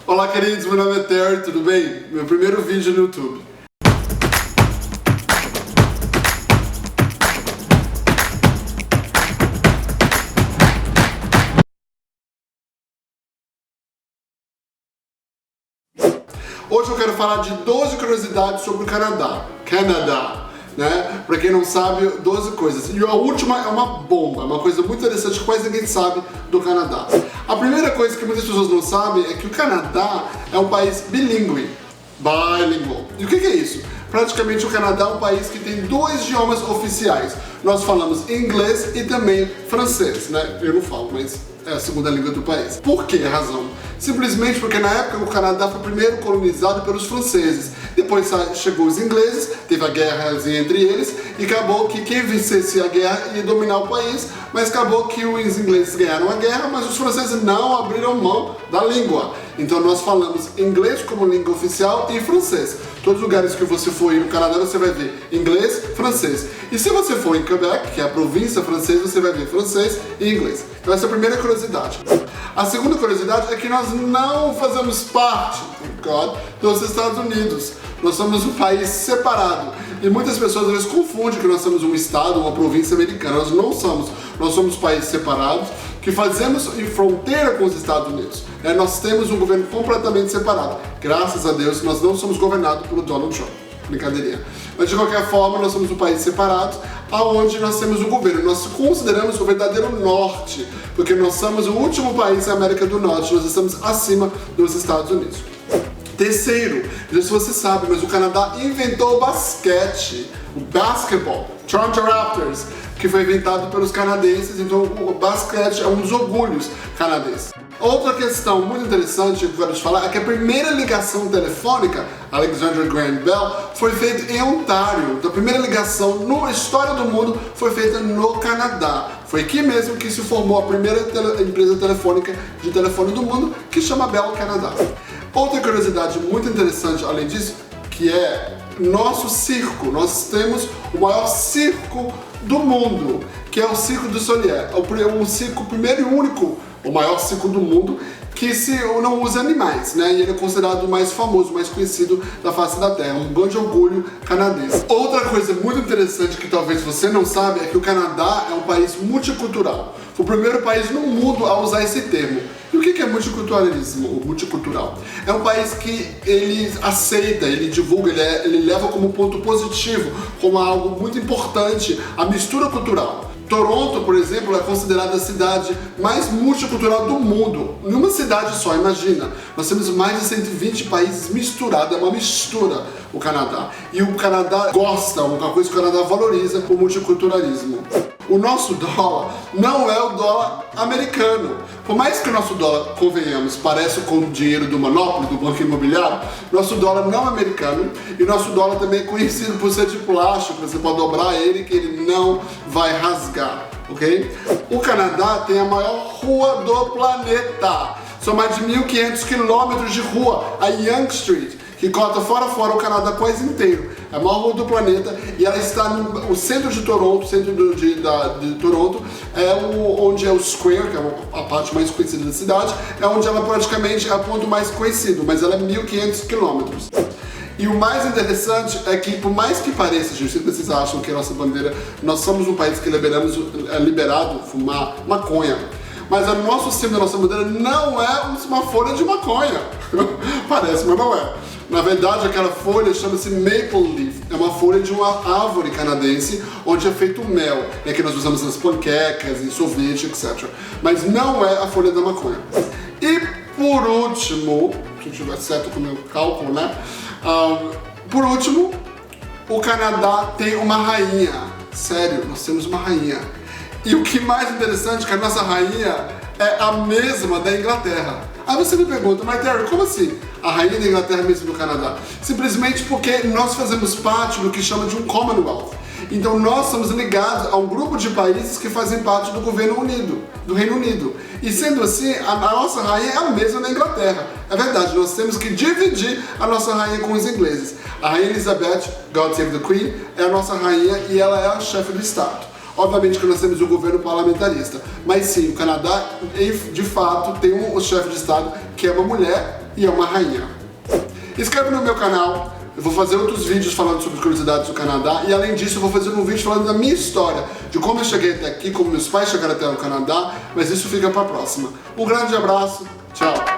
Olá queridos, meu nome é Terry, tudo bem? Meu primeiro vídeo no YouTube. Hoje eu quero falar de 12 curiosidades sobre o Canadá. Né? Pra quem não sabe, 12 coisas. E a última é uma bomba, uma coisa muito interessante que quase ninguém sabe do Canadá. A primeira coisa que muitas pessoas não sabem é que o Canadá é um país bilíngue, bilingual. E o que é isso? Praticamente o Canadá é um país que tem dois idiomas oficiais. Nós falamos inglês e também francês, né? Eu não falo, mas é a segunda língua do país. Por que a razão? Simplesmente porque na época o Canadá foi primeiro colonizado pelos franceses. Depois chegou os ingleses, teve a guerra entre eles e acabou que quem vencesse a guerra ia dominar o país, mas acabou que os ingleses ganharam a guerra, mas os franceses não abriram mão da língua. Então nós falamos inglês como língua oficial e francês. Todos os lugares que você for ir no Canadá você vai ver inglês, francês. E se você for em Quebec, que é a província francesa, você vai ver francês e inglês. Então essa é a primeira curiosidade. A segunda curiosidade é que nós não fazemos parte, thank God, dos Estados Unidos. Nós somos um país separado. E muitas pessoas às vezes confundem que nós somos um estado, uma província americana. Nós não somos. Nós somos países separados que fazemos em fronteira com os Estados Unidos. Nós temos um governo completamente separado. Graças a Deus, nós não somos governados pelo Donald Trump. Brincadeirinha. Mas de qualquer forma, nós somos um país separado, aonde nós temos um governo. Nós consideramos o verdadeiro norte, porque nós somos o último país da América do Norte. Nós estamos acima dos Estados Unidos. Terceiro, não sei se você sabe, mas o Canadá inventou o basquete, o basketball, Toronto Raptors, que foi inventado pelos canadenses, então o basquete é um dos orgulhos canadenses. Outra questão muito interessante que eu quero te falar é que a primeira ligação telefônica, Alexander Graham Bell, foi feita em Ontário. Então a primeira ligação na história do mundo foi feita no Canadá. Foi aqui mesmo que se formou a primeira empresa telefônica de telefone do mundo, que chama Bell Canadá. Outra curiosidade muito interessante, além disso, que é nosso circo. Nós temos o maior circo do mundo, que é o Circo du Soleil. É o circo primeiro e único, o maior circo do mundo, que não usa animais, né? E ele é considerado o mais famoso, mais conhecido da face da Terra, um grande orgulho canadense. Outra coisa muito interessante que talvez você não saiba é que o Canadá é um país multicultural. Foi o primeiro país no mundo a usar esse termo. E o que é multiculturalismo, ou multicultural? É um país que ele aceita, ele divulga, ele leva como ponto positivo, como algo muito importante, a mistura cultural. Toronto, por exemplo, é considerada a cidade mais multicultural do mundo. Numa cidade só, imagina. Nós temos mais de 120 países misturados, é uma mistura o Canadá. E o Canadá gosta, uma coisa que o Canadá valoriza, o multiculturalismo. O nosso dólar não é o dólar americano. Por mais que o nosso dólar, convenhamos, pareça com o dinheiro do Monopoly, do banco imobiliário, nosso dólar não é americano e nosso dólar também é conhecido por ser de plástico, você pode dobrar ele que ele não vai rasgar, ok? O Canadá tem a maior rua do planeta. São mais de 1.500 quilômetros de rua, a Yonge Street, que corta fora o Canadá quase inteiro. É a maior rua do planeta e ela está no centro de Toronto, de Toronto, onde é o Square, que é a parte mais conhecida da cidade, é onde ela praticamente é o ponto mais conhecido, mas ela é 1.500 quilômetros. E o mais interessante é que, por mais que pareça, gente, vocês acham que a nossa bandeira, nós somos um país que é liberado fumar maconha. Mas o nosso símbolo da nossa bandeira não é uma folha de maconha. Parece, mas não é. Na verdade, aquela folha chama-se maple leaf. É uma folha de uma árvore canadense onde é feito mel, né, que nós usamos nas panquecas, em sorvete, etc. Mas não é a folha da maconha. E por último, se eu tiver certo com o meu cálculo, né? Por último, o Canadá tem uma rainha. Sério, nós temos uma rainha. E o que mais interessante é que a nossa rainha é a mesma da Inglaterra. Aí você me pergunta, mas Terry, como assim? A rainha da Inglaterra é mesmo do Canadá? Simplesmente porque nós fazemos parte do que chama de um Commonwealth. Então nós somos ligados a um grupo de países que fazem parte do do Reino Unido. E sendo assim, a nossa rainha é a mesma da Inglaterra. É verdade, nós temos que dividir a nossa rainha com os ingleses. A rainha Elizabeth, God Save the Queen, é a nossa rainha e ela é a chefe do Estado. Obviamente que nós temos o governo parlamentarista, mas sim, o Canadá, de fato, tem um chefe de Estado que é uma mulher e é uma rainha. Inscreve no meu canal, eu vou fazer outros vídeos falando sobre curiosidades do Canadá e além disso eu vou fazer um vídeo falando da minha história, de como eu cheguei até aqui, como meus pais chegaram até o Canadá, mas isso fica pra próxima. Um grande abraço, tchau!